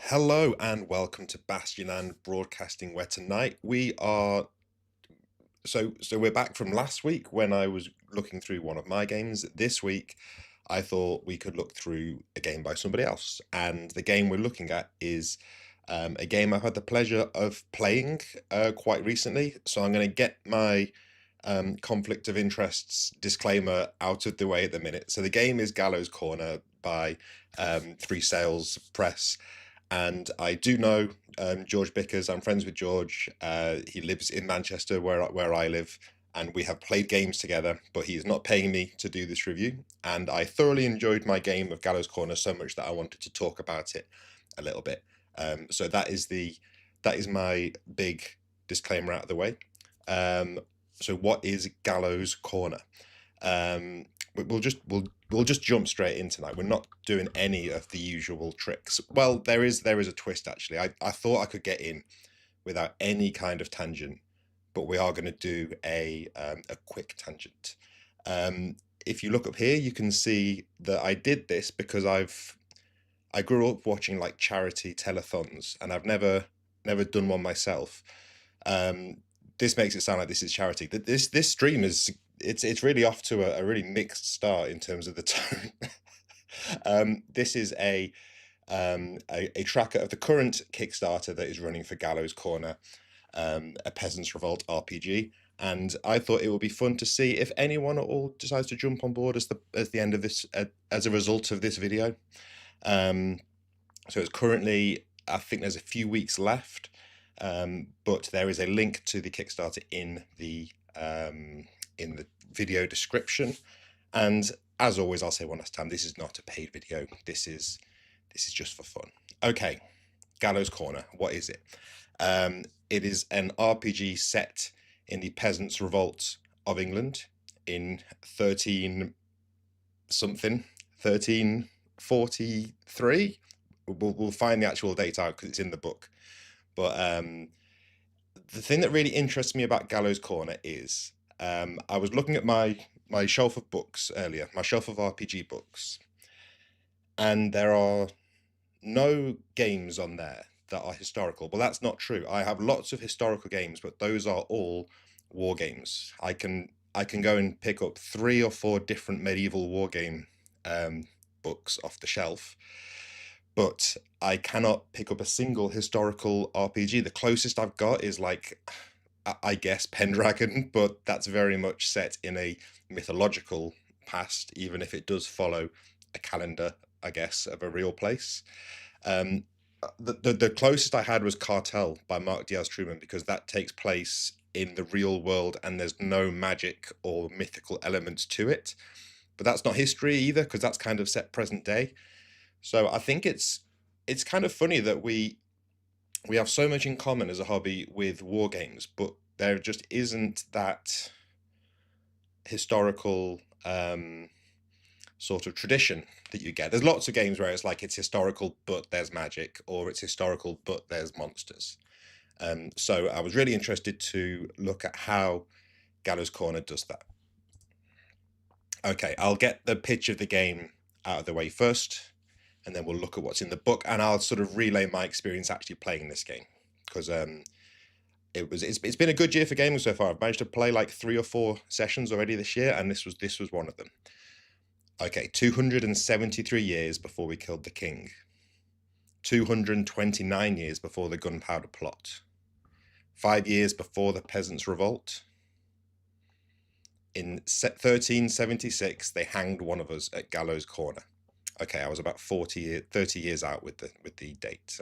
Hello and welcome to Bastion and Broadcasting, where tonight we are so we're back from last week when I was looking through one of my games. This week I thought we could look through a game by somebody else, and the game we're looking at is a game I've had the pleasure of playing quite recently. So I'm going to get my conflict of interests disclaimer out of the way at the minute. So the game is Gallows Corner by Three Sales Press. And I do know George Bickers. I'm friends with George. He lives in Manchester, where I live, and we have played games together. But he is not paying me to do this review. And I thoroughly enjoyed my game of Gallows Corner so much that I wanted to talk about it a little bit. So that is my big disclaimer out of the way. So what is Gallows Corner? We'll just jump straight in tonight. We're not doing any of the usual tricks. Well, there is a twist actually. I thought I could get in without any kind of tangent, but we are going to do a quick tangent. If you look up here, you can see that I did this because I grew up watching like charity telethons, and I've never done one myself. This makes it sound like this is charity. This stream is it's really off to a really mixed start in terms of the tone. This is a tracker of the current Kickstarter that is running for Gallows Corner, a Peasants Revolt RPG, and I thought it would be fun to see if anyone at all decides to jump on board as the end of this as a result of this video. So it's currently, I think there's a few weeks left, but there is a link to the Kickstarter in the video description. And as always, I'll say one last time, this is not a paid video. This is just for fun. Okay, Gallows Corner. What is it? It is an RPG set in the Peasants' Revolt of England in 1343. We'll find the actual date out because it's in the book. But the thing that really interests me about Gallows Corner is I was looking at my shelf of books earlier, my shelf of RPG books, and there are no games on there that are historical. Well, that's not true. I have lots of historical games, but those are all war games. I can go and pick up 3 or 4 different medieval war game books off the shelf, but I cannot pick up a single historical RPG. The closest I've got is like, I guess, Pendragon, but that's very much set in a mythological past, even if it does follow a calendar, I guess, of a real place. The closest I had was Cartel by Mark Diaz-Truman, because that takes place in the real world and there's no magic or mythical elements to it. But that's not history either, because that's kind of set present day. So I think it's kind of funny that we have so much in common as a hobby with war games, but there just isn't that historical sort of tradition that you get. There's lots of games where it's like it's historical but there's magic, or it's historical but there's monsters. So I was really interested to look at how Gallows Corner does that. Okay, I'll get the pitch of the game out of the way first, and then we'll look at what's in the book, and I'll sort of relay my experience actually playing this game, because it's been a good year for gaming so far. I've managed to play like 3 or 4 sessions already this year, and this was one of them. Okay, 273 years before we killed the king. 229 years before the Gunpowder Plot. 5 years before the Peasants' Revolt. In 1376, they hanged one of us at Gallows Corner. Okay, I was about 30 years out with the date.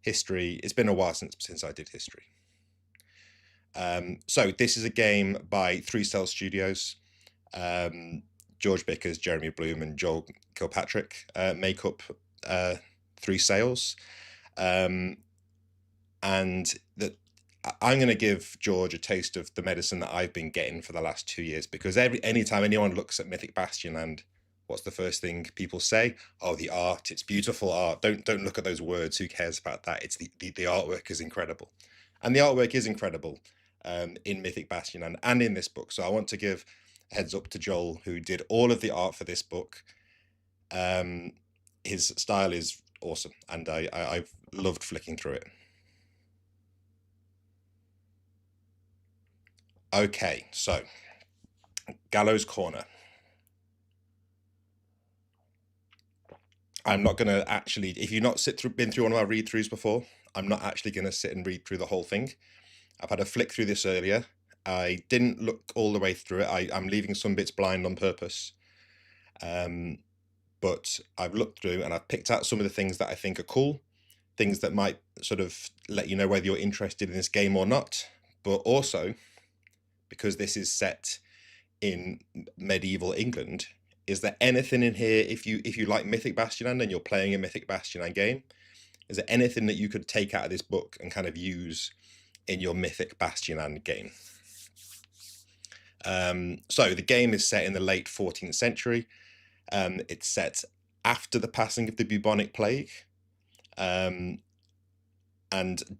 History, it's been a while since I did history. So this is a game by Three Cell Studios. George Bickers, Jeremy Bloom, and Joel Kilpatrick make up Three Sales. And that I'm going to give George a taste of the medicine that I've been getting for the last 2 years, because anytime anyone looks at Mythic Bastion, and what's the first thing people say? Oh, the art, it's beautiful art. Don't look at those words. Who cares about that? It's the artwork is incredible. And the artwork is incredible in Mythic Bastion and in this book. So I want to give a heads up to Joel, who did all of the art for this book. His style is awesome, and I've loved flicking through it. Okay, so Gallows Corner. I'm not gonna actually, if you've not been through one of our read-throughs before, I'm not actually gonna sit and read through the whole thing. I've had a flick through this earlier. I didn't look all the way through it. I'm leaving some bits blind on purpose. But I've looked through and I've picked out some of the things that I think are cool, things that might sort of let you know whether you're interested in this game or not. But also, because this is set in medieval England, is there anything in here, if you like Mythic Bastionland and you're playing a Mythic Bastionland game, is there anything that you could take out of this book and kind of use in your Mythic Bastionland game? So the game is set in the late 14th century. It's set after the passing of the bubonic plague, and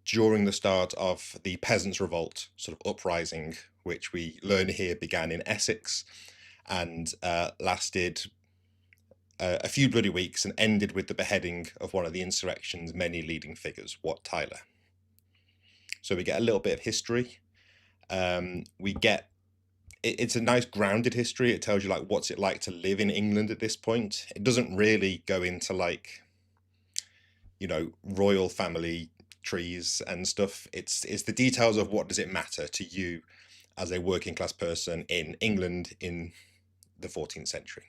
during the start of the Peasants' Revolt, sort of uprising, which we learn here began in Essex and lasted a few bloody weeks and ended with the beheading of one of the insurrection's many leading figures, Wat Tyler. So we get a little bit of history. We get it's a nice grounded history. It tells you like what's it like to live in England at this point. It doesn't really go into like, you know, royal family trees and stuff. It's the details of what does it matter to you as a working class person in England in the 14th century.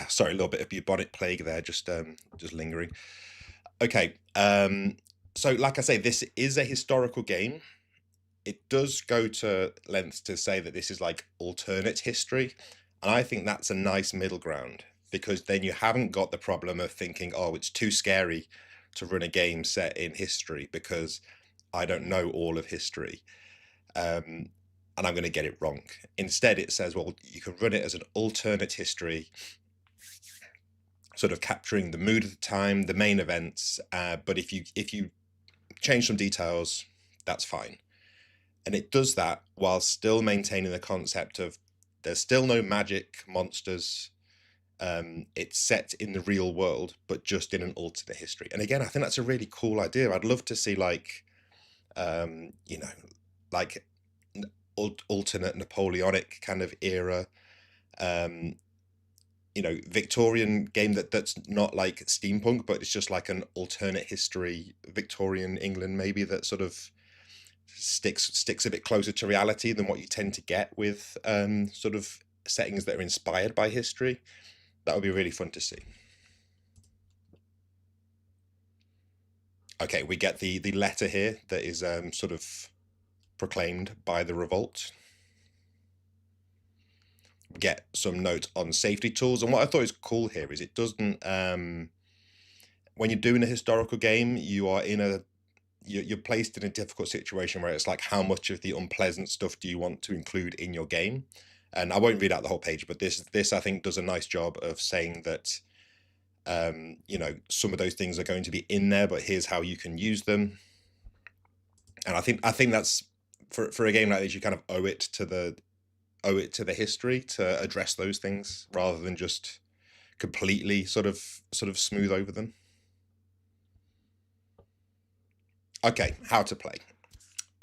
Sorry, a little bit of bubonic plague there, just lingering. Okay, so like I say, this is a historical game. It does go to lengths to say that this is like alternate history, and I think that's a nice middle ground, because then you haven't got the problem of thinking, oh, it's too scary to run a game set in history because I don't know all of history, and I'm going to get it wrong. Instead, it says, well, you can run it as an alternate history, sort of capturing the mood of the time, the main events, but if you change some details, that's fine. And it does that while still maintaining the concept of there's still no magic monsters. It's set in the real world, but just in an alternate history. And again, I think that's a really cool idea. I'd love to see like, you know, like alternate Napoleonic kind of era, you know, Victorian game that's not like steampunk, but it's just like an alternate history, Victorian England maybe, that sort of sticks a bit closer to reality than what you tend to get with sort of settings that are inspired by history. That would be really fun to see. Okay, we get the letter here that is sort of proclaimed by the revolt. We get some note on safety tools, and what I thought is cool here is it doesn't when you're doing a historical game, you're placed in a difficult situation where it's like, how much of the unpleasant stuff do you want to include in your game? And I won't read out the whole page, but this I think does a nice job of saying that, you know, some of those things are going to be in there, but here's how you can use them. And I think that's for a game like this, you kind of owe it to the history to address those things rather than just completely sort of smooth over them. Okay, how to play.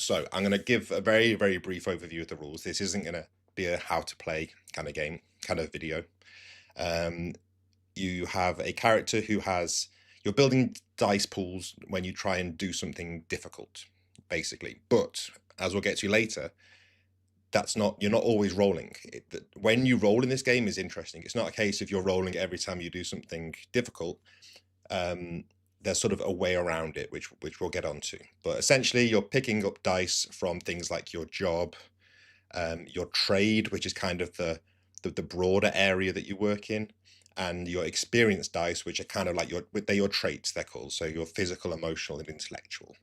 So I'm going to give a very, very brief overview of the rules. This isn't going to be a how to play kind of game, kind of video. You have a character who you're building dice pools when you try and do something difficult, basically. But as we'll get to later, you're not always rolling. When you roll in this game is interesting. It's not a case of you're rolling every time you do something difficult. There's sort of a way around it, which we'll get onto. But essentially, you're picking up dice from things like your job, your trade, which is kind of the broader area that you work in, and your experience dice, which are kind of like they're your traits, they're called. So your physical, emotional, and intellectual.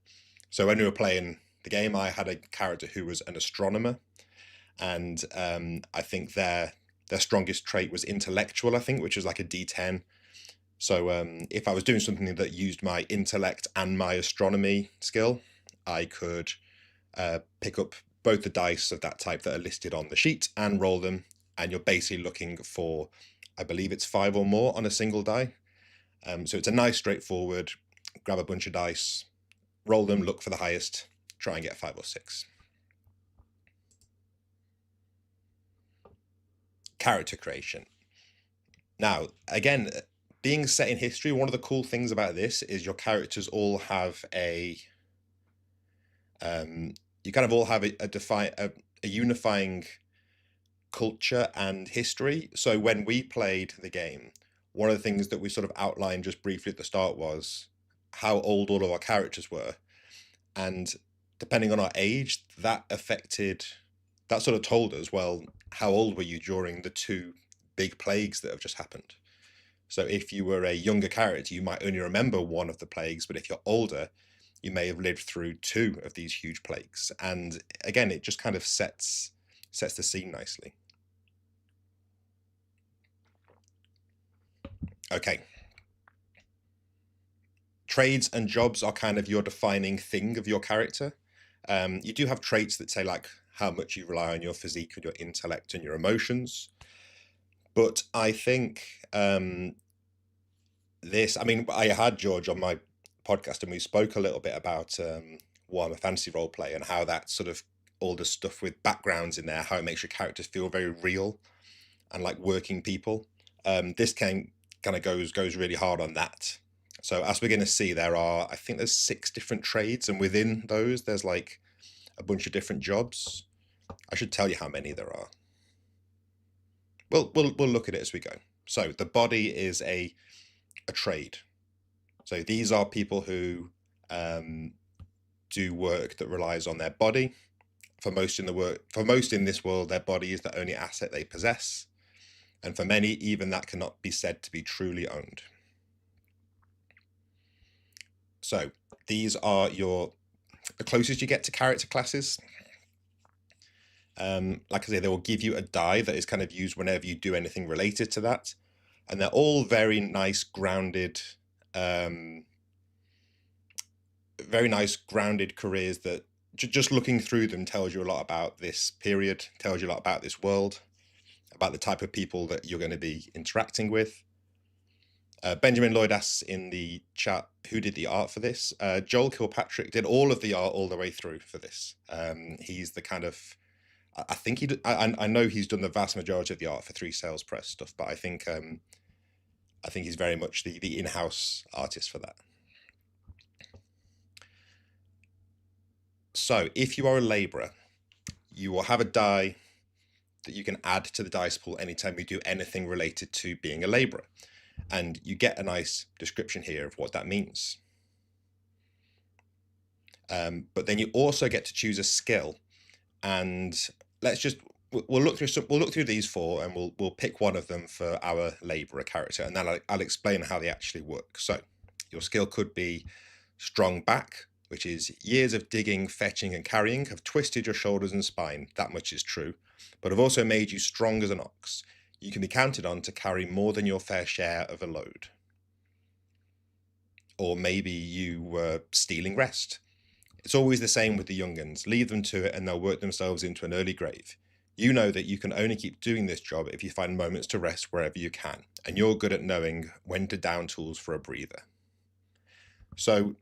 So when we were playing the game, I had a character who was an astronomer, and I think their strongest trait was intellectual, I think, which was like a D10. So if I was doing something that used my intellect and my astronomy skill, I could pick up both the dice of that type that are listed on the sheet and roll them. And you're basically looking for I believe it's 5 or more on a single die. So it's a nice straightforward, grab a bunch of dice, roll them, look for the highest, try and get 5 or 6. Character creation. Now, again, being set in history, one of the cool things about this is your characters all have you kind of all have a unifying culture and history. So when we played the game, one of the things that we sort of outlined just briefly at the start was how old all of our characters were. And depending on our age, that sort of told us, well, how old were you during the 2 big plagues that have just happened? So if you were a younger character, you might only remember one of the plagues, but if you're older, you may have lived through 2 of these huge plagues. And again, it just kind of sets the scene nicely. Okay. Trades and jobs are kind of your defining thing of your character. You do have traits that say like how much you rely on your physique and your intellect and your emotions. But I think I had George on my podcast and we spoke a little bit about Warhammer Fantasy Roleplay and how that sort of all the stuff with backgrounds in there, how it makes your characters feel very real and like working people. This kind of goes really hard on that. So as we're going to see, I think there's 6 different trades, and within those, there's like a bunch of different jobs. I should tell you how many there are. We'll look at it as we go. So the body is a trade. So these are people who do work that relies on their body. For most in this world, their body is the only asset they possess. And for many, even that cannot be said to be truly owned. So these are the closest you get to character classes. Like I say, they will give you a die that is kind of used whenever you do anything related to that. And they're all very nice, grounded careers that just looking through them tells you a lot about this period, tells you a lot about this world, about the type of people that you're going to be interacting with. Benjamin Lloyd asks in the chat, who did the art for this? Joel Kilpatrick did all of the art all the way through for this. He's the kind of, I know he's done the vast majority of the art for 3 Sales Press stuff, but I think he's very much the in-house artist for that. So if you are a labourer, you will have a die that you can add to the dice pool anytime you do anything related to being a labourer. And you get a nice description here of what that means. But then you also get to choose a skill, and we'll look through these 4, and we'll pick one of them for our labourer character, and then I'll explain how they actually work. So your skill could be strong back, which is years of digging, fetching, and carrying have twisted your shoulders and spine. That much is true, but have also made you strong as an ox. You can be counted on to carry more than your fair share of a load. Or maybe you were stealing rest. It's always the same with the young uns. Leave them to it and they'll work themselves into an early grave. You know that you can only keep doing this job if you find moments to rest wherever you can, and you're good at knowing when to down tools for a breather. So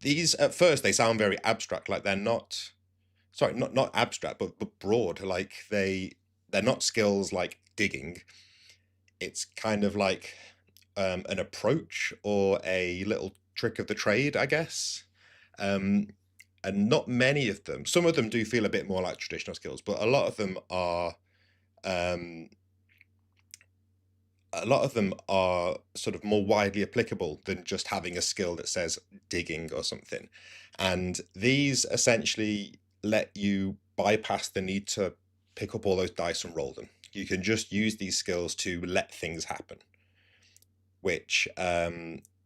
these, at first, they sound very abstract, like they're not abstract, but broad. Like they're not skills like digging. It's kind of like an approach or a little trick of the trade, I guess. And not many of them. Some of them do feel a bit more like traditional skills, but a lot of them are sort of more widely applicable than just having a skill that says digging or something. And these essentially let you bypass the need to pick up all those dice and roll them. You can just use these skills to let things happen, which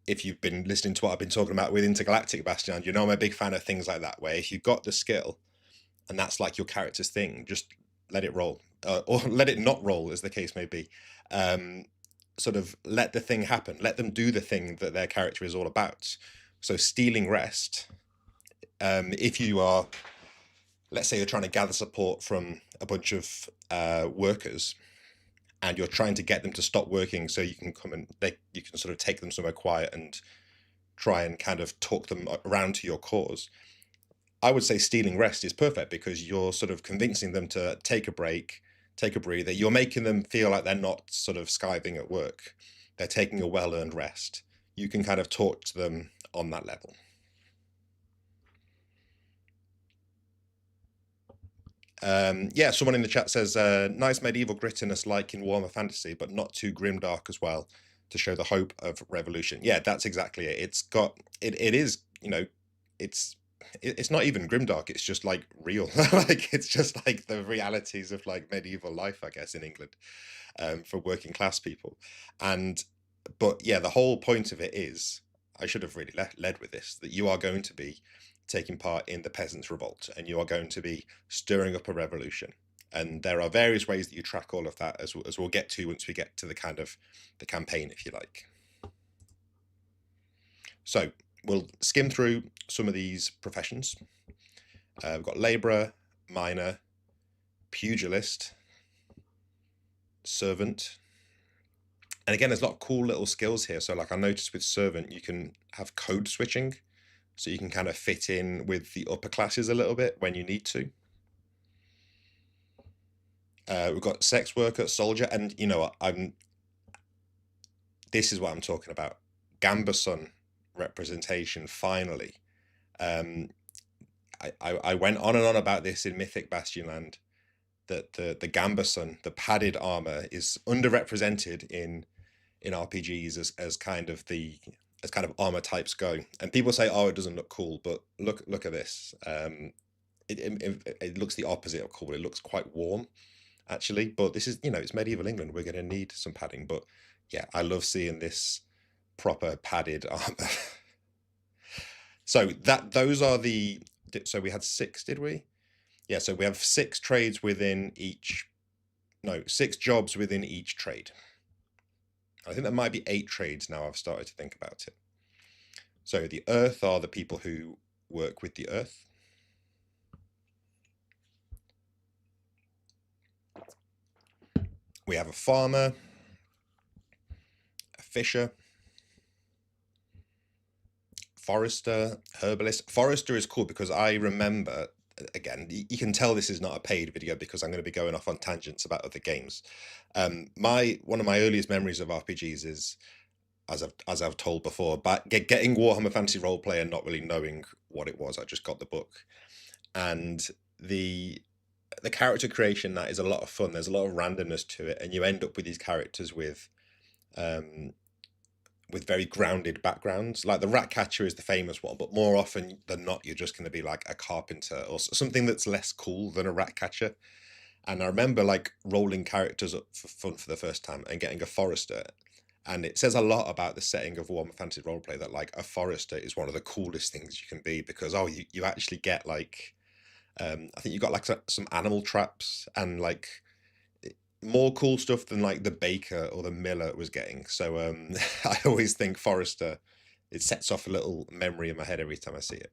if you've been listening to what I've been talking about with Intergalactic Bastion, you know I'm a big fan of things like that, where if you've got the skill and that's like your character's thing, just let it roll, or let it not roll, as the case may be. Sort of let the thing happen, let them do the thing that their character is all about. So stealing rest, if you are, let's say you're trying to gather support from a bunch of workers, and you're trying to get them to stop working so you can come and you can sort of take them somewhere quiet and try and kind of talk them around to your cause. I would say stealing rest is perfect because you're sort of convincing them to take a break, take a breather. You're making them feel like they're not sort of skiving at work. They're taking a well-earned rest. You can kind of talk to them on that level. Yeah, someone in the chat says, nice medieval grittiness like in Warhammer Fantasy, but not too grimdark as well to show the hope of revolution. Yeah, that's exactly it. It's got, it is, you know, it's not even grimdark. It's just like real. Like it's just like the realities of like medieval life, I guess, in England, for working class people. But yeah, the whole point of it is, I should have really led with this, that you are going to be taking part in the peasants' revolt, and you are going to be stirring up a revolution. And there are various ways that you track all of that, as we'll get to once we get to the kind of the campaign, if you like. So we'll skim through some of these professions. We've got labourer, miner, pugilist, servant. And again, there's a lot of cool little skills here. So like I noticed with servant, you can have code switching. So you can kind of fit in with the upper classes a little bit when you need to. We've got sex worker, soldier, and you know what? This is what I'm talking about. Gambason representation, finally. I went on and on about this in Mythic Bastionland, that the Gambason, the padded armor, is underrepresented in RPGs as kind of armor types go. And people say, oh, it doesn't look cool, but look at this. It looks the opposite of cool. It looks quite warm, actually. But this is, you know, it's medieval England. We're going to need some padding. But yeah, I love seeing this proper padded armor. So so we had 6, did we? Yeah, so we have 6 trades within each, no, 6 jobs within each trade. I think there might be 8 trades now. I've started to think about it. So the earth are the people who work with the earth. We have a farmer, a fisher, forester, herbalist. Forester is cool because I remember, again, you can tell this is not a paid video because I'm going to be going off on tangents about other games. One of my earliest memories of RPGs is, as I've told before, getting Warhammer Fantasy Roleplay and not really knowing what it was. I just got the book, and the character creation, that is a lot of fun. There's a lot of randomness to it, and you end up with these characters with very grounded backgrounds. Like the Ratcatcher is the famous one, but more often than not, you're just going to be like a carpenter or something that's less cool than a Ratcatcher. And I remember like rolling characters up for fun for the first time and getting a forester. And it says a lot about the setting of Warhammer Fantasy Roleplay that like a forester is one of the coolest things you can be, because you actually get like I think you got like some animal traps and like more cool stuff than like the baker or the miller was getting. So I always think forester, it sets off a little memory in my head every time I see it.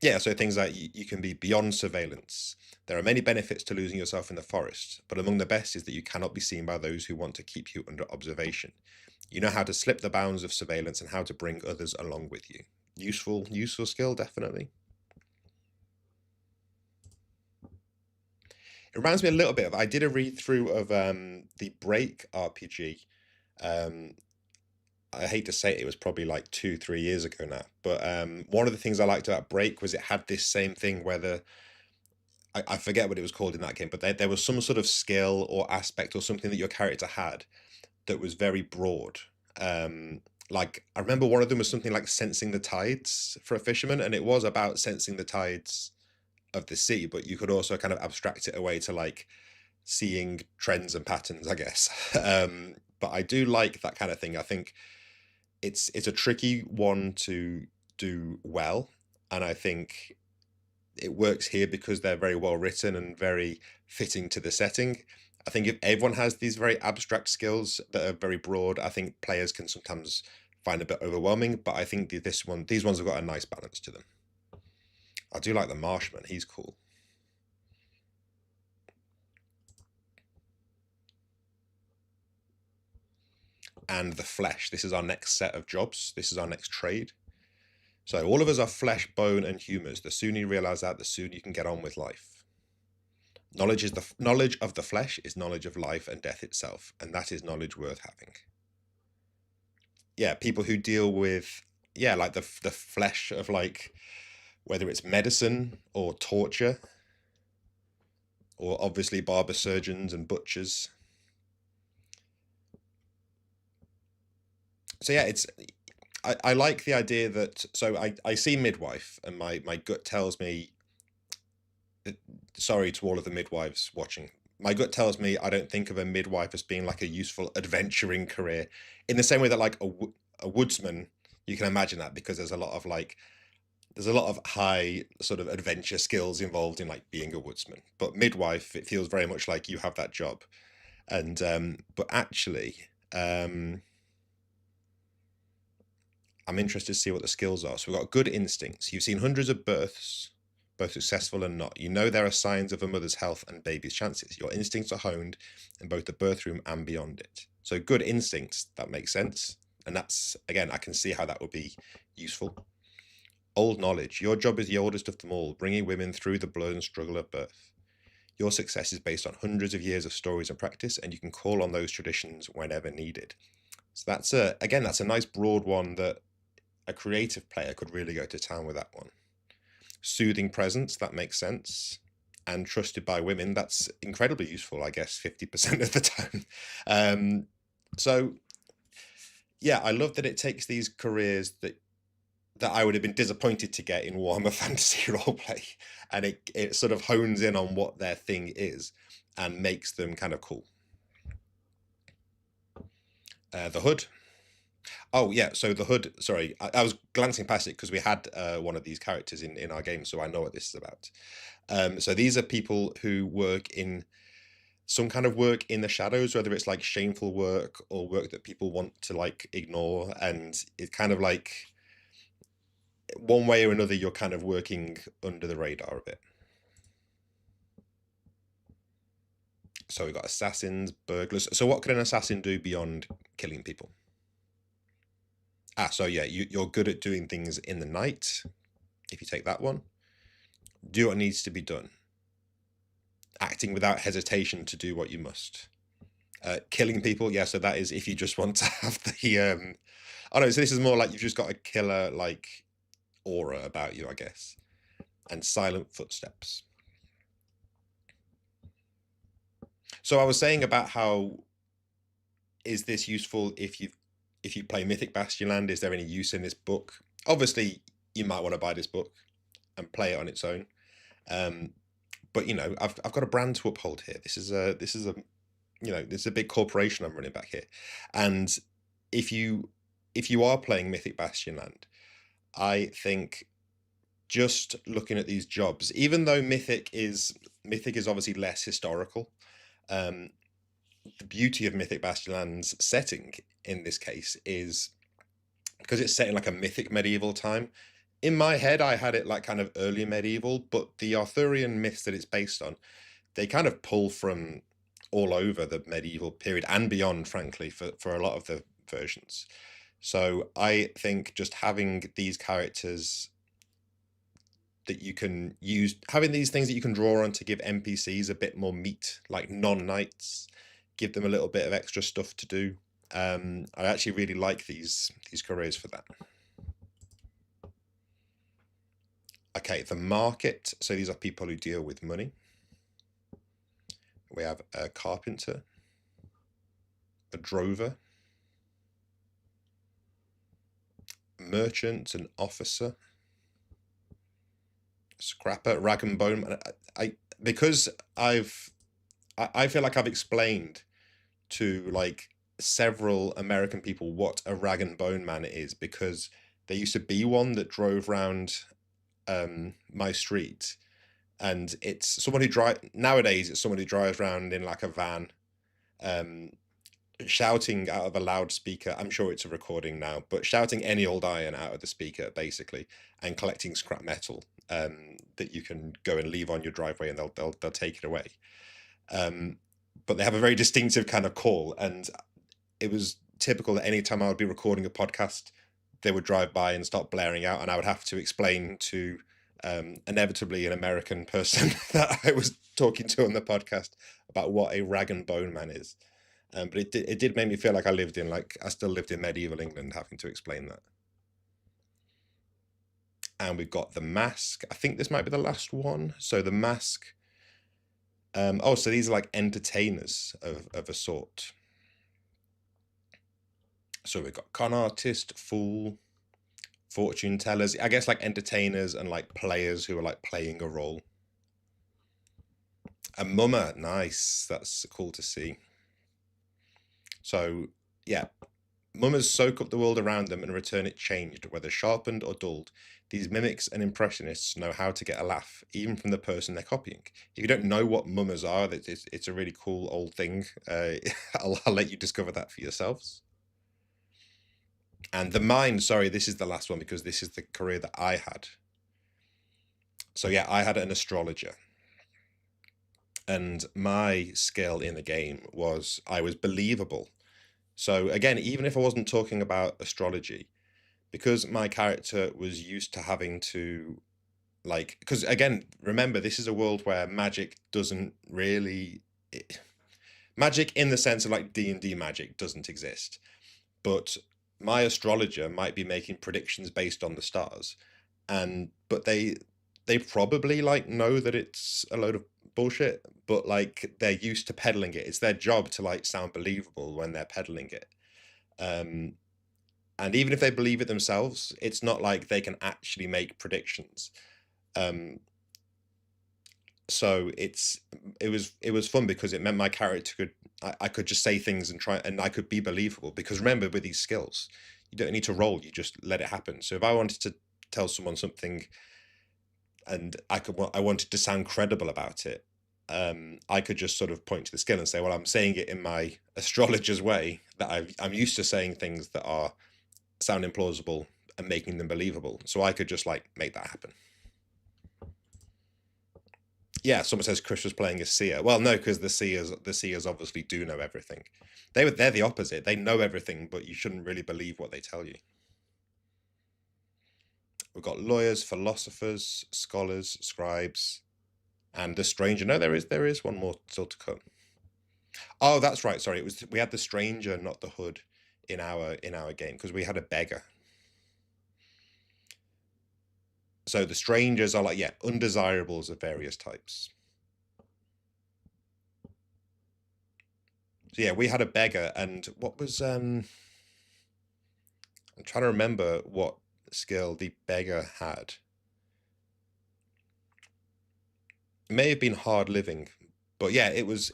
Yeah, so things like you can be beyond surveillance. There are many benefits to losing yourself in the forest, but among the best is that you cannot be seen by those who want to keep you under observation. You know how to slip the bounds of surveillance and how to bring others along with you. Useful skill, definitely. It reminds me a little bit of, I did a read through of the Break RPG. I hate to say it, it was probably like 2-3 years ago now. But one of the things I liked about Break was it had this same thing where I forget what it was called in that game, but there was some sort of skill or aspect or something that your character had that was very broad. Like I remember one of them was something like sensing the tides for a fisherman, and it was about sensing the tides of the sea, but you could also kind of abstract it away to like seeing trends and patterns, I guess. But I do like that kind of thing. I think it's a tricky one to do well, and I think it works here because they're very well written and very fitting to the setting. I think if everyone has these very abstract skills that are very broad, I think players can sometimes find a bit overwhelming, but I think these ones have got a nice balance to them. I do like the Marshman, he's cool. and the flesh. This is our next set of jobs. This is our next trade. So all of us are flesh, bone, and humors. The sooner you realize that, the sooner you can get on with life. Knowledge of the flesh is knowledge of life and death itself, and that is knowledge worth having. Yeah, people who deal with, yeah, like the flesh of, like, whether it's medicine or torture, or obviously barber surgeons and butchers. So yeah, I like the idea that, so I see midwife, and my gut tells me, sorry to all of the midwives watching, my gut tells me I don't think of a midwife as being like a useful adventuring career in the same way that like a woodsman, you can imagine that, because there's a lot of like, there's a lot of high sort of adventure skills involved in like being a woodsman. But midwife, it feels very much like you have that job. And but actually, I'm interested to see what the skills are. So we've got good instincts. You've seen hundreds of births, both successful and not. You know there are signs of a mother's health and baby's chances. Your instincts are honed in both the birth room and beyond it. So good instincts, that makes sense. And that's, again, I can see how that would be useful. Old knowledge. Your job is the oldest of them all, bringing women through the blood and struggle of birth. Your success is based on hundreds of years of stories and practice, and you can call on those traditions whenever needed. So that's again, that's a nice broad one that a creative player could really go to town with that one. Soothing presence, that makes sense. And trusted by women, that's incredibly useful, I guess, 50% of the time. So yeah, I love that it takes these careers that I would have been disappointed to get in Warhammer Fantasy roleplay, and it sort of hones in on what their thing is and makes them kind of cool. The hood. Oh yeah, so the hood, sorry, I was glancing past it because we had one of these characters in our game, so I know what this is about. So these are people who work in some kind of work in the shadows, whether it's like shameful work or work that people want to like ignore, and it's kind of like one way or another you're kind of working under the radar a bit. So we've got assassins, burglars. So what can an assassin do beyond killing people? So yeah, you're good at doing things in the night, if you take that one. Do what needs to be done. Acting without hesitation to do what you must. Killing people, yeah, so that is if you just want to have the oh no, so this is more like you've just got a killer like aura about you, I guess. And silent footsteps. So I was saying about how is this useful if you play Mythic Bastionland? Is there any use in this book? Obviously, you might want to buy this book and play it on its own. But you know, I've got a brand to uphold here. This is a you know, this is a big corporation I'm running back here. And if you are playing Mythic Bastionland, I think just looking at these jobs, even though Mythic is obviously less historical, the beauty of Mythic Bastionland's setting in this case is because it's set in like a mythic medieval time. In my head, I had it like kind of early medieval, but the Arthurian myths that it's based on, they kind of pull from all over the medieval period and beyond, frankly, for a lot of the versions. So I think just having these characters that you can use, having these things that you can draw on to give NPCs a bit more meat, like non-knights, give them a little bit of extra stuff to do. I actually really like these careers for that. Okay, the market. So these are people who deal with money. We have a carpenter, a drover, merchant, an officer, scrapper, rag and bone. Because I feel like I've explained to like several American people what a rag and bone man is, because there used to be one that drove around my street, and it's someone who nowadays it's someone who drives around in like a van, shouting out of a loudspeaker. I'm sure it's a recording now, but shouting any old iron out of the speaker basically, and collecting scrap metal that you can go and leave on your driveway, and they'll take it away. But they have a very distinctive kind of call, and it was typical that any time I would be recording a podcast, they would drive by and start blaring out, and I would have to explain to inevitably an American person that I was talking to on the podcast about what a rag and bone man is. But it did make me feel like I still lived in medieval England having to explain that. And we've got the mask. I think this might be the last one. So the mask. So these are like entertainers of a sort. So we've got con artist, fool, fortune tellers. I guess like entertainers and like players who are like playing a role. A mummer, nice. That's cool to see. So yeah, mummers soak up the world around them and return it changed, whether sharpened or dulled. These mimics and impressionists know how to get a laugh, even from the person they're copying. If you don't know what mummers are, it's a really cool old thing. I'll let you discover that for yourselves. And the mind, sorry, this is the last one because this is the career that I had. So yeah, I had an astrologer. And my skill in the game was I was believable. So again, even if I wasn't talking about astrology, because my character was used to having to because again, remember, this is a world where magic doesn't really magic in the sense of like D&D magic doesn't exist. But my astrologer might be making predictions based on the stars, but they probably like know that it's a load of bullshit, but like they're used to peddling it. It's their job to like sound believable when they're peddling it. And even if they believe it themselves, it's not like they can actually make predictions. So it was fun because it meant my character I could just say things and I could be believable, because remember, with these skills, you don't need to roll, you just let it happen. So if I wanted to tell someone something and I wanted to sound credible about it, I could just sort of point to the skill and say, well, I'm saying it in my astrologer's way, that I'm used to saying things that are sounding plausible and making them believable. So I could just like make that happen. Yeah, someone says Chris was playing a seer. Well, no, because the seers obviously do know everything. They're the opposite. They know everything, but you shouldn't really believe what they tell you. We've got lawyers, philosophers, scholars, scribes, and the stranger. No, there is one more still to come. Oh, that's right. Sorry, we had the stranger, not the hood, in our game, because we had a beggar. So the strangers are like, yeah, undesirables of various types. So yeah, we had a beggar, and what was I'm trying to remember what skill the beggar had. It may have been hard living, but yeah, it was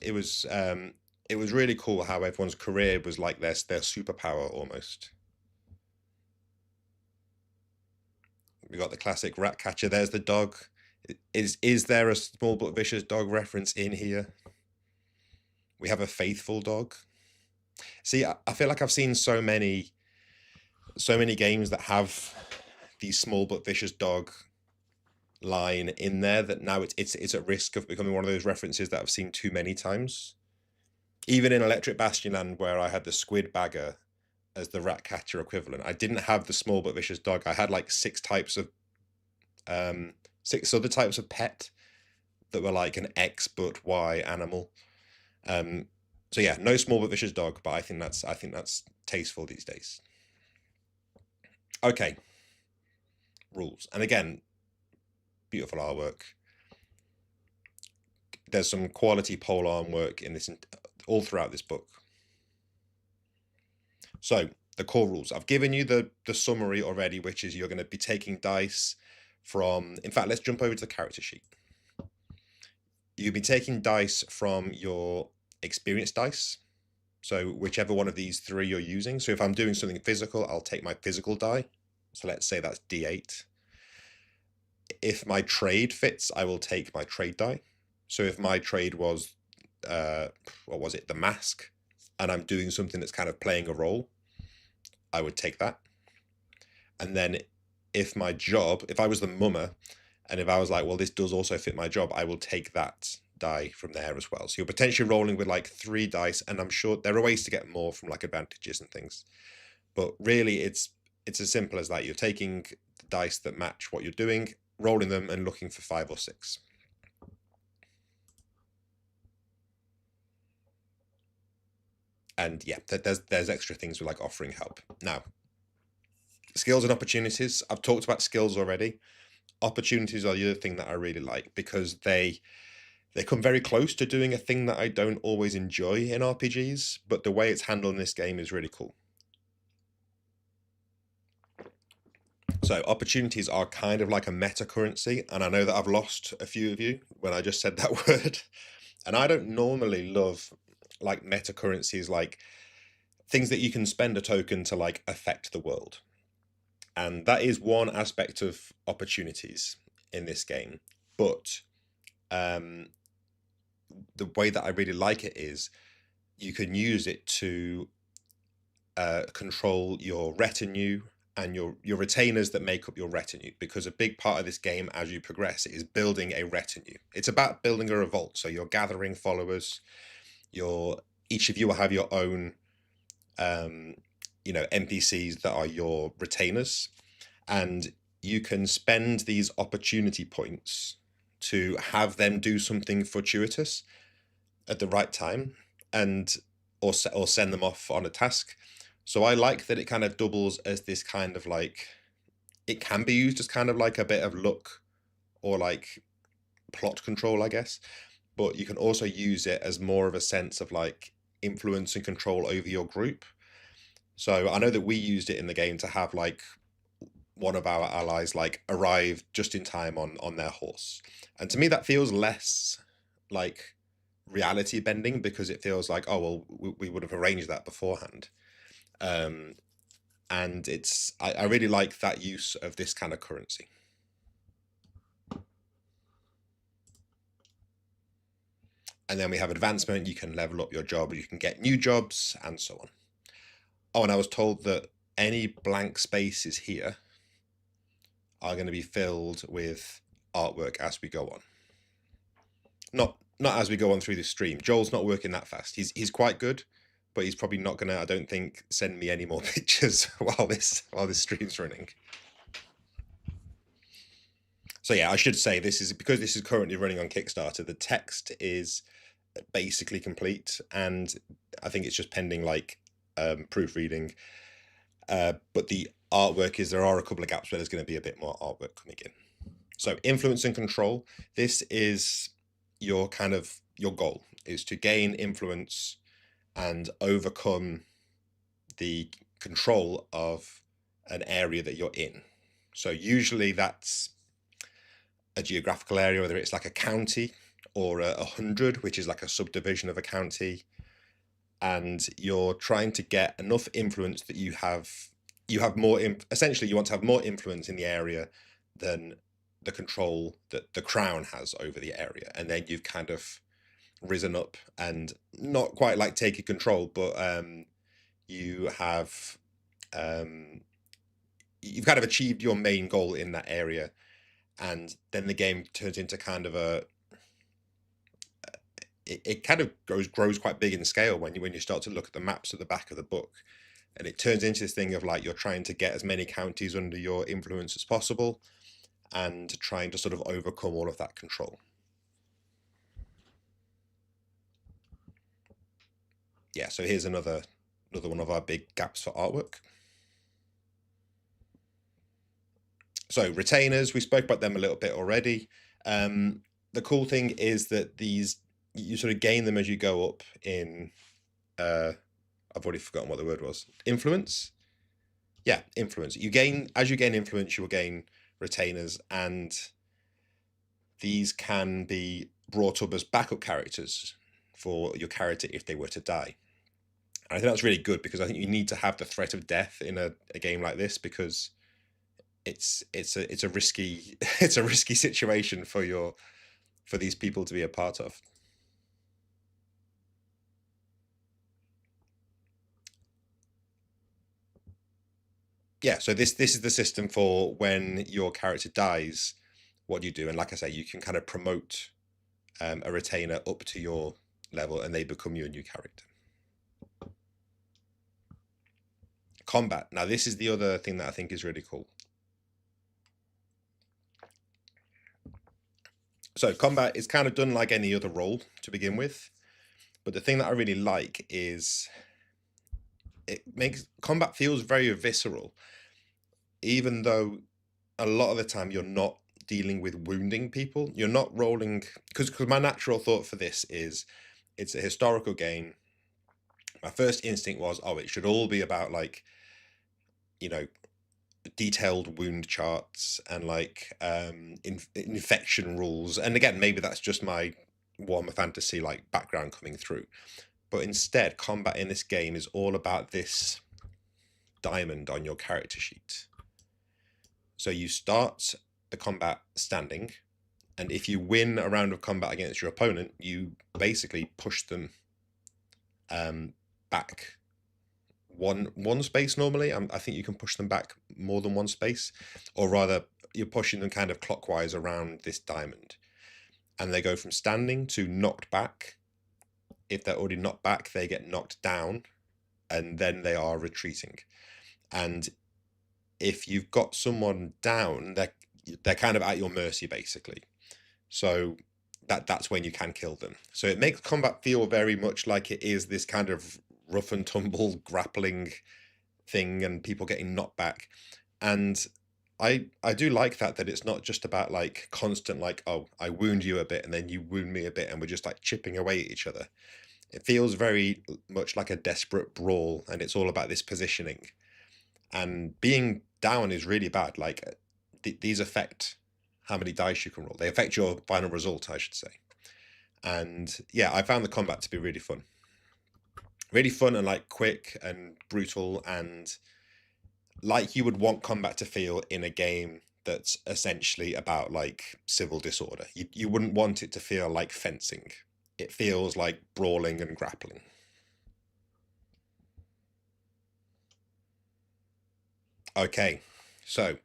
really cool how everyone's career was like their superpower almost. We got the classic rat catcher. There's the dog. Is there a small but vicious dog reference in here? We have a faithful dog. See, I feel like I've seen so many games that have the small but vicious dog line in there that now it's at risk of becoming one of those references that I've seen too many times. Even in Electric Bastionland, where I had the squid bagger as the rat catcher equivalent, I didn't have the small but vicious dog. I had like six other types of pet that were like an X but Y animal. So yeah, no small but vicious dog, but I think that's tasteful these days. Okay. Rules. And again, beautiful artwork. There's some quality polearm work in this all throughout this book. So the core rules. I've given you the summary already, which is you're going to be taking dice from... In fact, let's jump over to the character sheet. You'll be taking dice from your experience dice. So whichever one of these three you're using. So if I'm doing something physical, I'll take my physical die. So let's say that's D8. If my trade fits, I will take my trade die. So if my trade was, what was it, the mask, and I'm doing something that's kind of playing a role, I would take that. And then if I was the mummer, and if I was like, well, this does also fit my job, I will take that die from there as well. So you're potentially rolling with like 3 dice, and I'm sure there are ways to get more from like advantages and things. But really, it's as simple as that. You're taking the dice that match what you're doing, rolling them, and looking for 5 or 6. And yeah, there's extra things with like offering help. Now, skills and opportunities. I've talked about skills already. Opportunities are the other thing that I really like, because they come very close to doing a thing that I don't always enjoy in RPGs, but the way it's handled in this game is really cool. So opportunities are kind of like a meta currency, and I know that I've lost a few of you when I just said that word. And I don't normally love like meta currencies, like things that you can spend a token to like affect the world. And that is one aspect of opportunities in this game. But the way that I really like it is you can use it to control your retinue and your retainers that make up your retinue, because a big part of this game as you progress is building a retinue. It's about building a revolt. So you're gathering followers. Each of you will have your own NPCs that are your retainers, and you can spend these opportunity points to have them do something fortuitous at the right time, or send them off on a task. So I like that it kind of doubles as this kind of like, it can be used as kind of like a bit of luck or like plot control, I guess, but you can also use it as more of a sense of like influence and control over your group. So I know that we used it in the game to have like one of our allies like arrive just in time on their horse. And to me, that feels less like reality bending, because it feels like, oh, well, we would have arranged that beforehand. And I really like that use of this kind of currency. And then we have advancement. You can level up your job, you can get new jobs, and so on. Oh, and I was told that any blank spaces here are going to be filled with artwork as we go on. Not as we go on through the stream. Joel's not working that fast. He's quite good, but he's probably not going to, I don't think, send me any more pictures while this stream's running. So yeah, I should say because this is currently running on Kickstarter, the text is basically complete, and I think it's just pending like proofreading. But the artwork there are a couple of gaps where there's going to be a bit more artwork coming in. So influence and control. This is your goal, is to gain influence and overcome the control of an area that you're in. So usually that's a geographical area, whether it's like a county or 100, which is like a subdivision of a county, and you're trying to get enough influence that you have more essentially you want to have more influence in the area than the control that the crown has over the area, and then you've kind of risen up and not quite like taking control, but you have you've kind of achieved your main goal in that area. And then the game turns into kind of it kind of grows quite big in scale when you start to look at the maps at the back of the book, and it turns into this thing of like you're trying to get as many counties under your influence as possible, and trying to sort of overcome all of that control. Yeah, so here's another one of our big gaps for artwork. So retainers, we spoke about them a little bit already. The cool thing is that you sort of gain them as you go up in I've already forgotten what the word was. Influence? Yeah, influence. As you gain influence, you will gain retainers, and these can be brought up as backup characters for your character if they were to die. And I think that's really good, because I think you need to have the threat of death in a game like this, because it's a risky it's a risky situation for these people to be a part of. Yeah, so this is the system for when your character dies, what do you do? And like I say, you can kind of promote a retainer up to your level, and they become your new character. Combat. Now, this is the other thing that I think is really cool. So combat is kind of done like any other role to begin with, but the thing that I really like is it makes combat feels very visceral, even though a lot of the time you're not dealing with wounding people. You're not rolling, because my natural thought for this is it's a historical game. My first instinct was, oh, it should all be about like, you know, detailed wound charts and like infection rules. And again, maybe that's just my Warhammer Fantasy like background coming through. But instead, combat in this game is all about this diamond on your character sheet. So you start the combat standing, and if you win a round of combat against your opponent, you basically push them back one space normally. I think you can push them back more than one space, or rather you're pushing them kind of clockwise around this diamond, and they go from standing to knocked back. If they're already knocked back, they get knocked down, and then they are retreating. And if you've got someone down, they're kind of at your mercy basically. So that's when you can kill them. So it makes combat feel very much like it is this kind of rough and tumble grappling thing and people getting knocked back. And I do like that it's not just about like constant like, oh, I wound you a bit and then you wound me a bit and we're just like chipping away at each other. It feels very much like a desperate brawl, and it's all about this positioning. And being down is really bad. Like these affect how many dice you can roll. They affect your final result, I should say. And yeah, I found the combat to be really fun. Really fun and like quick and brutal, and like you would want combat to feel in a game that's essentially about like civil disorder. You wouldn't want it to feel like fencing. It feels like brawling and grappling. Okay, so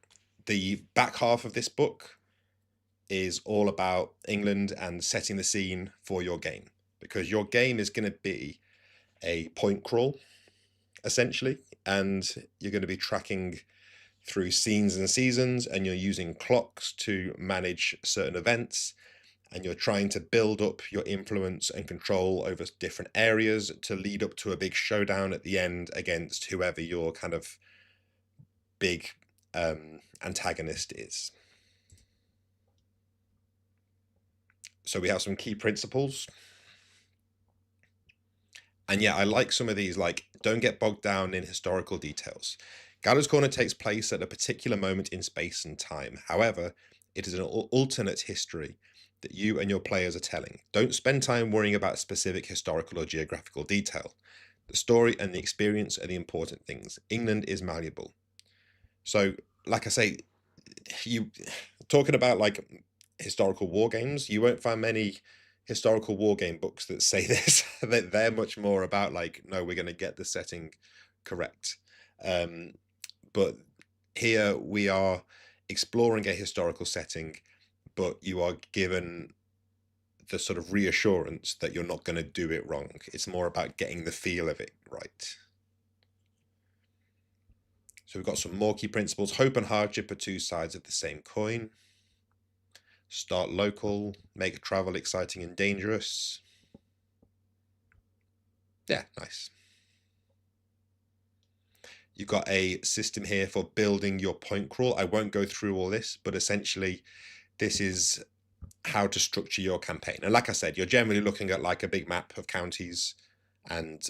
the back half of this book is all about England and setting the scene for your game, because your game is going to be a point crawl, essentially, and you're going to be tracking through scenes and seasons, and you're using clocks to manage certain events, and you're trying to build up your influence and control over different areas to lead up to a big showdown at the end against whoever your kind of big antagonist is. So we have some key principles. And yeah, I like some of these, like, don't get bogged down in historical details. Gallows Corner takes place at a particular moment in space and time. However, it is an alternate history that you and your players are telling. Don't spend time worrying about specific historical or geographical detail. The story and the experience are the important things. England is malleable. So, like I say, you talking about like historical war games, you won't find many historical war game books that say this. They're much more about like, no, we're going to get the setting correct. But here we are exploring a historical setting, but you are given the sort of reassurance that you're not going to do it wrong. It's more about getting the feel of it right. So we've got some more key principles. Hope and hardship are two sides of the same coin. Start local, make travel exciting and dangerous. Yeah, nice. You've got a system here for building your point crawl. I won't go through all this, but essentially this is how to structure your campaign. And like I said, you're generally looking at like a big map of counties and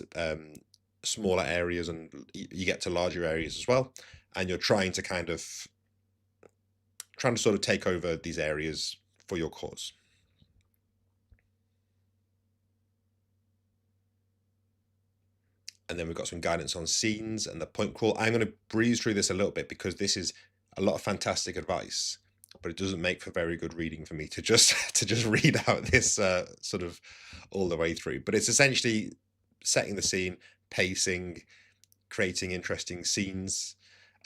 smaller areas, and you get to larger areas as well. And you're trying to sort of take over these areas for your cause. And then we've got some guidance on scenes and the point crawl. I'm going to breeze through this a little bit because this is a lot of fantastic advice, but it doesn't make for very good reading for me to just read out this sort of all the way through. But it's essentially setting the scene, pacing, creating interesting scenes,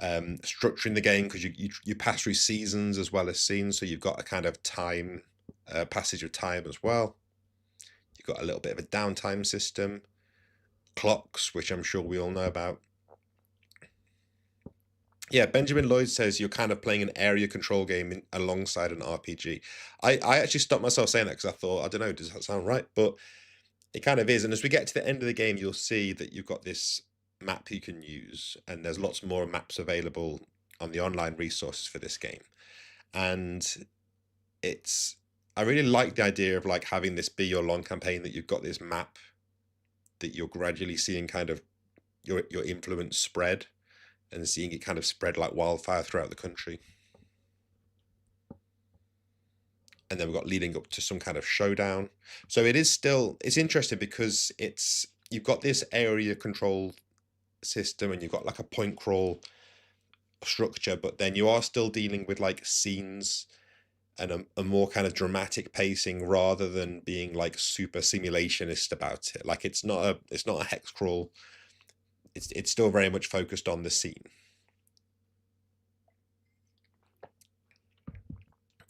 structuring the game, because you pass through seasons as well as scenes, so you've got a kind of time passage of time as well. You've got a little bit of a downtime system, clocks, which I'm sure we all know about. Yeah, Benjamin Lloyd says you're kind of playing an area control game alongside an RPG. I actually stopped myself saying that because I thought, I don't know, does that sound right? But it kind of is. And as we get to the end of the game, you'll see that you've got this map you can use, and there's lots more maps available on the online resources for this game. And I really like the idea of like having this be your long campaign, that you've got this map that you're gradually seeing kind of your influence spread, and seeing it kind of spread like wildfire throughout the country. And then we've got leading up to some kind of showdown. So it's interesting because you've got this area control system, and you've got like a point crawl structure, but then you are still dealing with like scenes and a more kind of dramatic pacing, rather than being like super simulationist about it. Like it's not a hex crawl. It's still very much focused on the scene.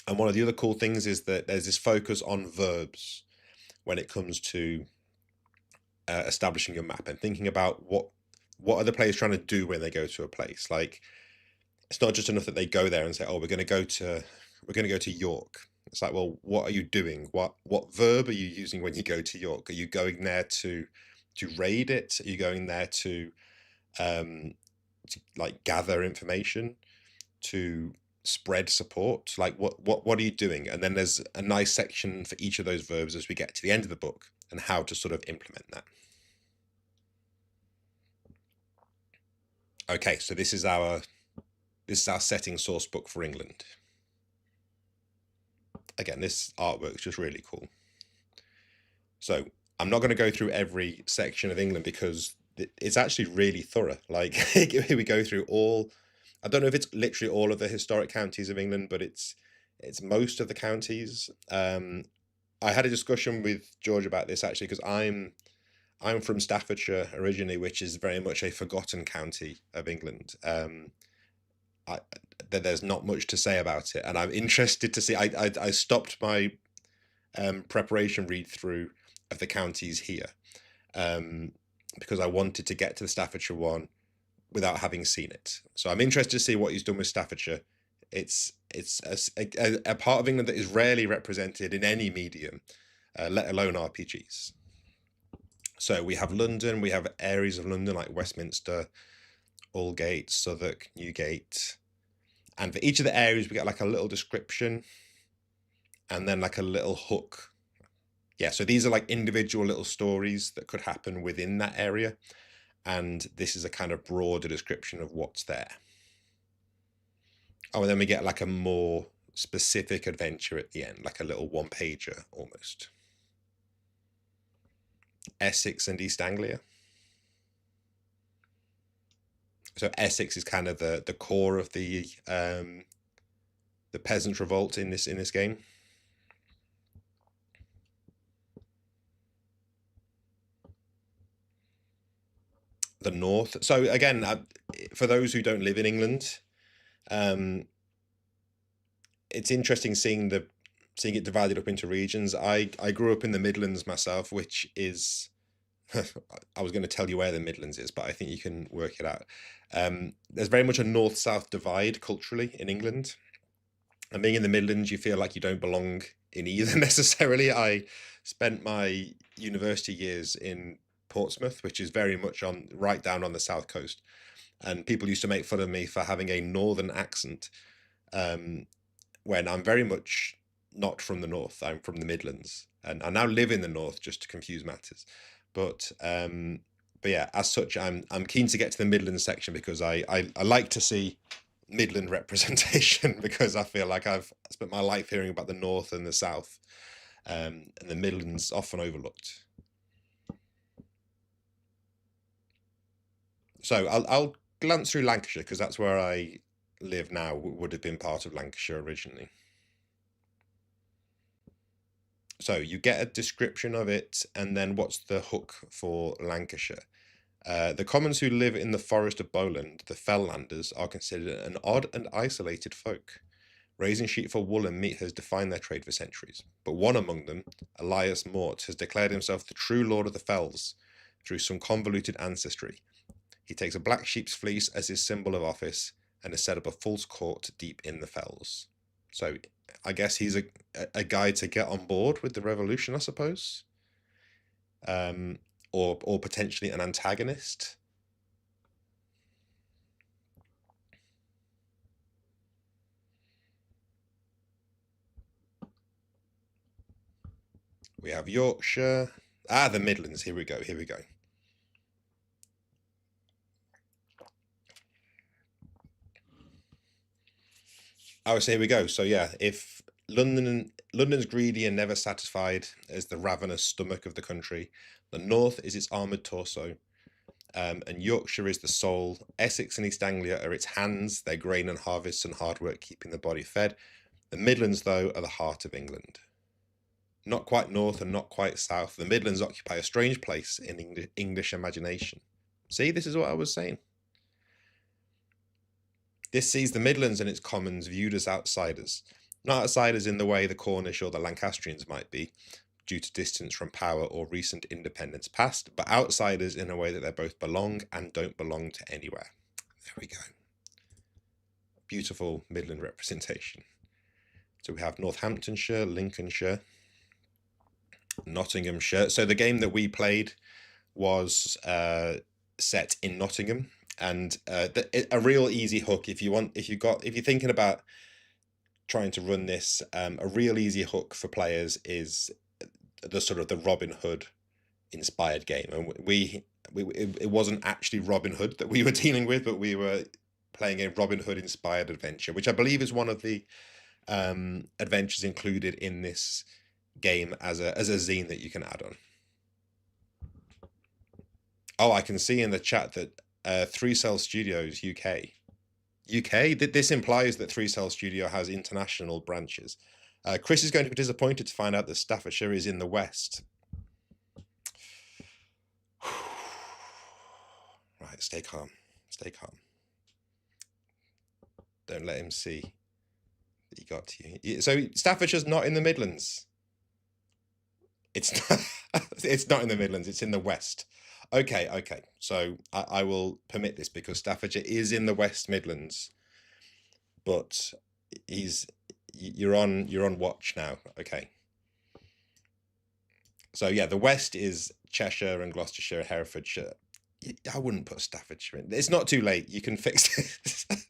And one of the other cool things is that there's this focus on verbs when it comes to establishing your map and thinking about what are the players trying to do when they go to a place. Like, it's not just enough that they go there and say, "Oh, we're going to go to York." It's like, well, what are you doing? What verb are you using when you go to York? Are you going there to raid it? Are you going there to like gather information, to spread support? Like, what are you doing? And then there's a nice section for each of those verbs as we get to the end of the book, and how to sort of implement that. Okay, so this is our setting source book for England. Again, this artwork's just really cool. So I'm not going to go through every section of England because it's actually really thorough. Like, here we go through all. I don't know if it's literally all of the historic counties of England, but it's most of the counties. I had a discussion with George about this actually, because I'm from Staffordshire originally, which is very much a forgotten county of England. There's not much to say about it, and I'm interested to see. I stopped my preparation read through of the counties here, because I wanted to get to the Staffordshire one without having seen it. So I'm interested to see what he's done with Staffordshire. It's a part of England that is rarely represented in any medium, let alone RPGs. So we have London, we have areas of London like Westminster, Aldgate, Southwark, Newgate. And for each of the areas, we get like a little description and then like a little hook. Yeah, so these are like individual little stories that could happen within that area. And this is a kind of broader description of what's there. Oh, and then we get like a more specific adventure at the end, like a little one-pager almost. Essex and East Anglia. So Essex is kind of the core of the peasant revolt in this game. The north. So again, for those who don't live in England, it's interesting seeing it divided up into regions. I grew up in the Midlands myself, which is I was going to tell you where the Midlands is, but I think you can work it out. There's very much a north-south divide culturally in England. And being in the Midlands, you feel like you don't belong in either necessarily. I spent my university years in Portsmouth, which is very much right down on the south coast. And people used to make fun of me for having a northern accent, when I'm very much not from the north. I'm from the Midlands, and I now live in the north, just to confuse matters. But yeah, as such, I'm keen to get to the Midlands section because I like to see Midland representation, because I feel like I've spent my life hearing about the north and the south, and the Midlands often overlooked. So I'll glance through Lancashire, because that's where I live now. Would have been part of Lancashire originally. So you get a description of it, and then what's the hook for Lancashire? The commons who live in the forest of Bowland, the Felllanders, are considered an odd and isolated folk. Raising sheep for wool and meat has defined their trade for centuries, but one among them, Elias Mort, has declared himself the true lord of the fells through some convoluted ancestry. He takes a black sheep's fleece as his symbol of office and has set up a false court deep in the fells. So I guess he's a guy to get on board with the revolution, I suppose. Or potentially an antagonist. We have Yorkshire. The Midlands. Here we go. Here we go. Oh, so here we go. So yeah, if London's greedy and never satisfied as the ravenous stomach of the country, the north is its armoured torso, and Yorkshire is the soul. Essex and East Anglia are its hands, their grain and harvests and hard work keeping the body fed. The Midlands, though, are the heart of England. Not quite north and not quite south, the Midlands occupy a strange place in English imagination. See, this is what I was saying. This sees the Midlands and its commons viewed as outsiders. Not outsiders in the way the Cornish or the Lancastrians might be, due to distance from power or recent independence past, but outsiders in a way that they both belong and don't belong to anywhere. There we go. Beautiful Midland representation. So we have Northamptonshire, Lincolnshire, Nottinghamshire. So the game that we played was set in Nottingham, and a real easy hook if you're thinking about trying to run this, a real easy hook for players is the sort of the Robin Hood inspired game. And it wasn't actually Robin Hood that we were dealing with, but we were playing a Robin Hood inspired adventure, which I believe is one of the adventures included in this game as a zine that you can add on. Oh, I can see in the chat that 3 Cell Studios UK. This implies that 3 Cell Studio has international branches. Chris is going to be disappointed to find out that Staffordshire is in the west. Right, stay calm. Stay calm. Don't let him see that he got to you. So Staffordshire's not in the Midlands. It's not, it's not in the Midlands. It's in the west. Okay. So I will permit this because Staffordshire is in the West Midlands, but you're on watch now. Okay. So yeah, the west is Cheshire and Gloucestershire, Herefordshire. I wouldn't put Staffordshire in. It's not too late. You can fix it.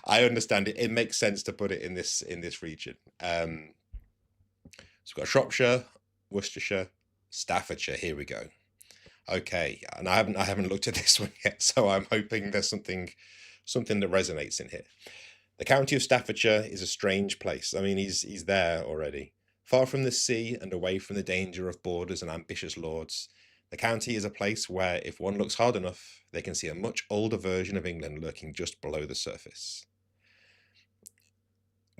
I understand it. It makes sense to put it in this region. So we've got Shropshire, Worcestershire, Staffordshire. Here we go. Okay, and I haven't looked at this one yet, so I'm hoping there's something that resonates in here. The county of Staffordshire is a strange place. I mean, he's there already. Far from the sea and away from the danger of borders and ambitious lords, the county is a place where, if one looks hard enough, they can see a much older version of England lurking just below the surface.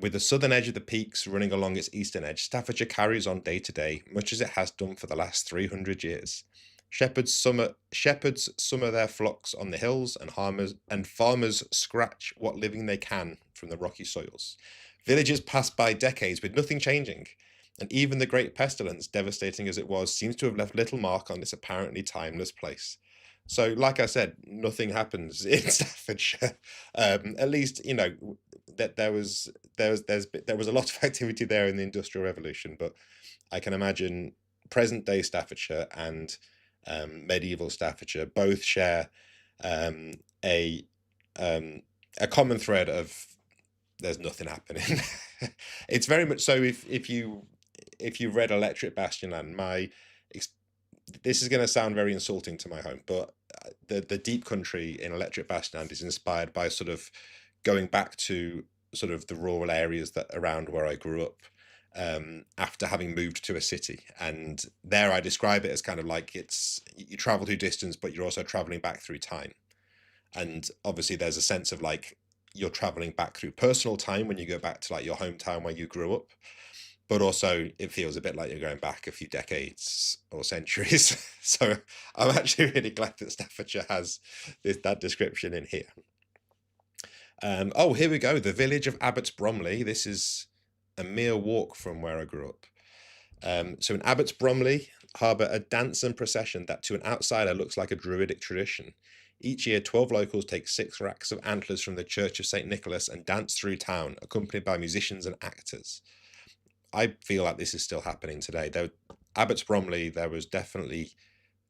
With the southern edge of the peaks running along its eastern edge, Staffordshire carries on day to day, much as it has done for the last 300 years. Shepherds summer their flocks on the hills, and farmers scratch what living they can from the rocky soils. Villages pass by decades with nothing changing, and even the great pestilence, devastating as it was, seems to have left little mark on this apparently timeless place. So, like I said, nothing happens in Staffordshire. At least, you know, that there was a lot of activity there in the Industrial Revolution, but I can imagine present day Staffordshire and medieval Staffordshire both share a common thread of there's nothing happening. It's very much so. If you read Electric Bastionland, this is going to sound very insulting to my home, but the deep country in Electric Bastionland is inspired by sort of going back to sort of the rural areas that around where I grew up. After having moved to a city, and there I describe it as kind of like you travel through distance, but you're also traveling back through time. And obviously there's a sense of like you're traveling back through personal time when you go back to like your hometown where you grew up, but also it feels a bit like you're going back a few decades or centuries. So I'm actually really glad that Staffordshire has that description in here. Oh, here we go. The village of Abbots Bromley. This is a mere walk from where I grew up. So in Abbots Bromley harbour a dance and procession that to an outsider looks like a druidic tradition. Each year, 12 locals take 6 racks of antlers from the Church of St. Nicholas and dance through town, accompanied by musicians and actors. I feel like this is still happening today. Abbots Bromley, there was definitely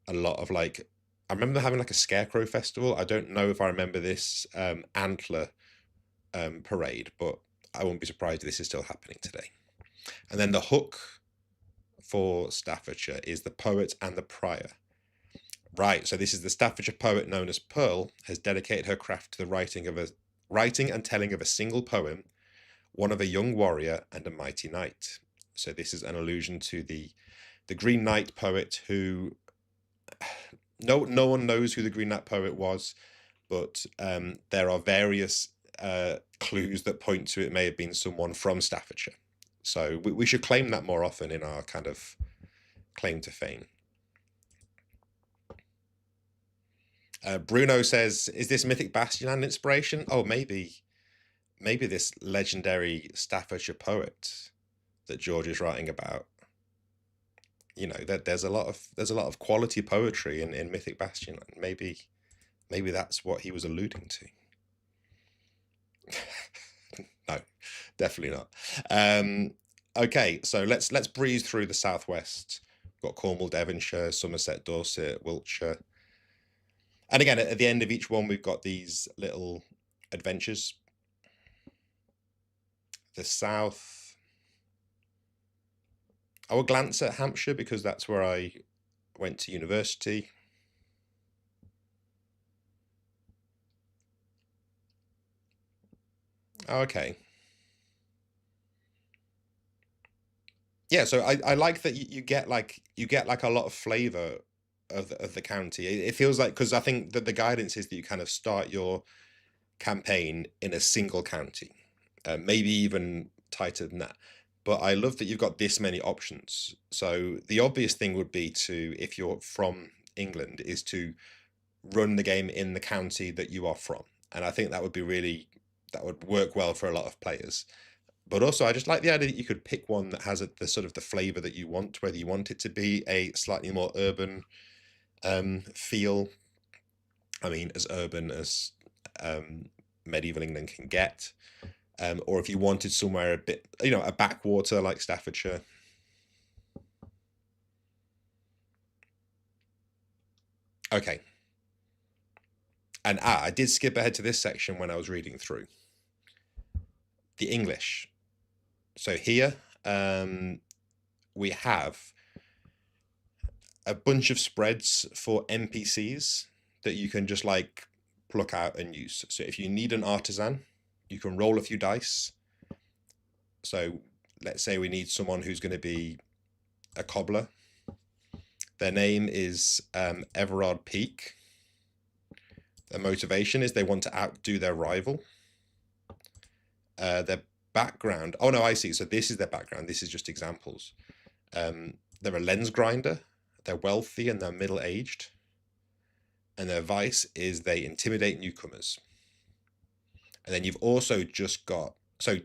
a lot of like, I remember having like a scarecrow festival. I don't know if I remember this antler parade, but I won't be surprised if this is still happening today. And then the hook for Staffordshire is the poet and the prior. Right, so this is the Staffordshire poet known as Pearl has dedicated her craft to the writing and telling of a single poem, one of a young warrior and a mighty knight. So this is an allusion to the Green Knight poet who no one knows who the Green Knight poet was, but there are various clues that point to it may have been someone from Staffordshire. So we should claim that more often in our kind of claim to fame. Bruno says, is this Mythic Bastion an inspiration? Oh, maybe this legendary Staffordshire poet that George is writing about. You know, that there's a lot of quality poetry in Mythic Bastion. Maybe that's what he was alluding to. No, definitely not. Okay, so let's breeze through the southwest. We've got Cornwall, Devonshire, Somerset, Dorset, Wiltshire. And again, at the end of each one, we've got these little adventures. The south. I will glance at Hampshire because that's where I went to university. Oh, okay. Yeah, so I like that you get like a lot of flavor of the county. It feels like, because I think that the guidance is that you kind of start your campaign in a single county, maybe even tighter than that. But I love that you've got this many options. So the obvious thing would be to, if you're from England, is to run the game in the county that you are from. And I think that would work well for a lot of players. But also, I just like the idea that you could pick one that has the sort of the flavor that you want, whether you want it to be a slightly more urban feel. I mean, as urban as medieval England can get, or if you wanted somewhere a bit, a backwater like Staffordshire. Okay. And I did skip ahead to this section when I was reading through the English. So here we have a bunch of spreads for NPCs that you can just like pluck out and use. So if you need an artisan, you can roll a few dice. So let's say we need someone who's going to be a cobbler. Their name is Everard Peak. Their motivation is they want to outdo their rival. Their background, oh no, I see. So this is their background. This is just examples. They're a lens grinder. They're wealthy and they're middle-aged. And their vice is they intimidate newcomers. And then you've also just got, so,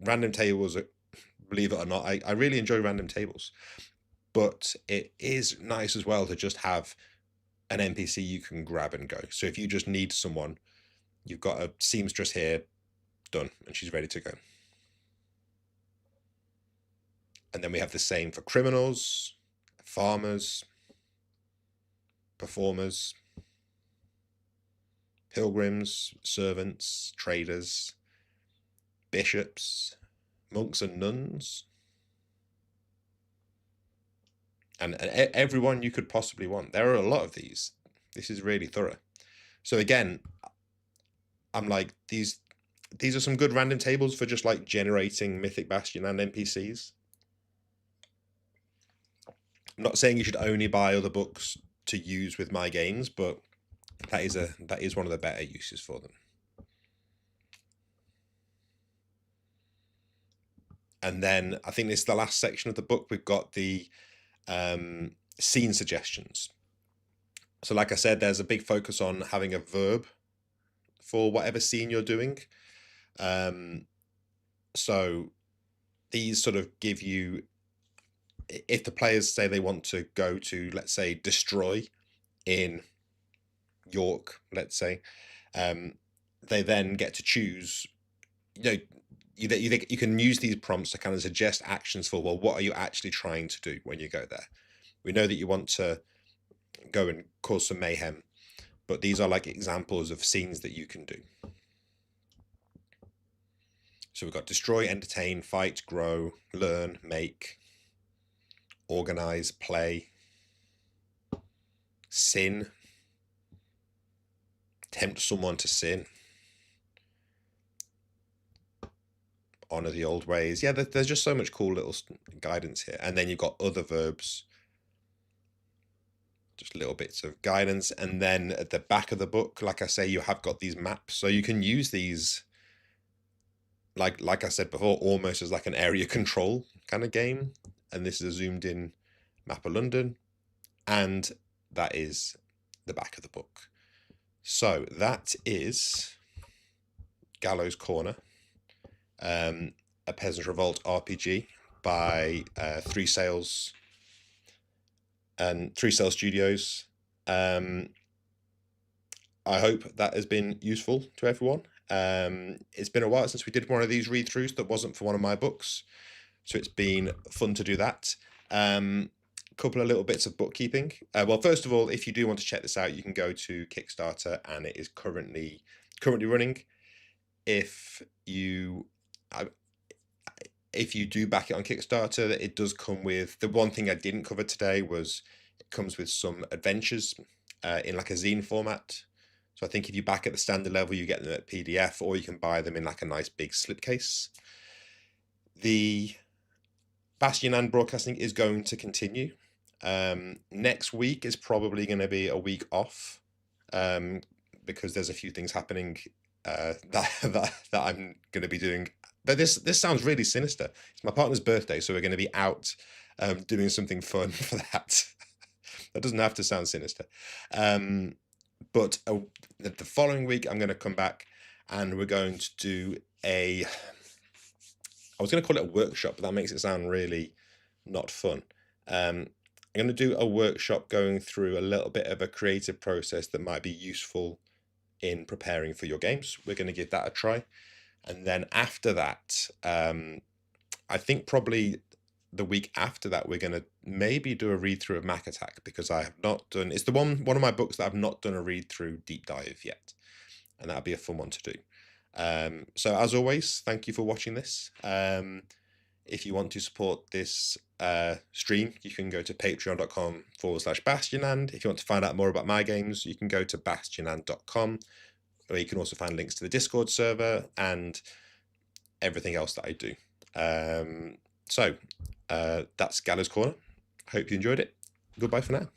random tables, believe it or not, I really enjoy random tables. But it is nice as well to just have an NPC you can grab and go. So if you just need someone, you've got a seamstress here, done, and she's ready to go. And then we have the same for criminals, farmers, performers, pilgrims, servants, traders, bishops, monks and nuns, and everyone you could possibly want. There are a lot of these. This is really thorough. So again, I'm like, these are some good random tables for just like generating Mythic Bastion and NPCs. I'm not saying you should only buy other books to use with my games, but that is one of the better uses for them. And then I think this is the last section of the book. We've got the scene suggestions. So like I said, there's a big focus on having a verb for whatever scene you're doing. So these sort of give you, if the players say they want to go to, let's say, Destroy in York, let's say, they then get to choose, you can use these prompts to kind of suggest actions for, well, what are you actually trying to do when you go there? We know that you want to go and cause some mayhem, but these are like examples of scenes that you can do. So we've got destroy, entertain, fight, grow, learn, make, organize, play, sin, tempt someone to sin, honor the old ways. Yeah, there's just so much cool little guidance here. And then you've got other verbs, just little bits of guidance. And then at the back of the book, like I say, you have got these maps. So you can use these, like I said before, almost as like an area control kind of game. And this is a zoomed in map of London. And that is the back of the book. So that is Gallows Corner, a Peasant Revolt RPG by Three Sails and Three Sail Studios. I hope that has been useful to everyone. It's been a while since we did one of these read-throughs that wasn't for one of my books, so it's been fun to do that. Couple of little bits of bookkeeping. Well, first of all, if you do want to check this out, you can go to Kickstarter, and it is currently running. If you do back it on Kickstarter, it does come with, the one thing I didn't cover today was it comes with some adventures in like a zine format. So I think if you back at the standard level, you get them at PDF, or you can buy them in like a nice big slipcase. The Bastion and broadcasting is going to continue. Next week is probably going to be a week off, because there's a few things happening that I'm going to be doing. But this sounds really sinister. It's my partner's birthday, so we're going to be out doing something fun for that. That doesn't have to sound sinister. But the following week, I'm going to come back and we're going to do I was going to call it a workshop, but that makes it sound really not fun. I'm going to do a workshop going through a little bit of a creative process that might be useful in preparing for your games. We're going to give that a try. And then after that, I think probably the week after that, we're going to maybe do a read through of Mac Attack, because I have not done, it's the one of my books that I've not done a read through deep dive yet. And that'll be a fun one to do. So as always, thank you for watching this. If you want to support this stream, you can go to patreon.com/bastionand. If you want to find out more about my games, you can go to bastionand.com, where you can also find links to the Discord server and everything else that I do. So that's Gallows Corner. Hope you enjoyed it. Goodbye for now.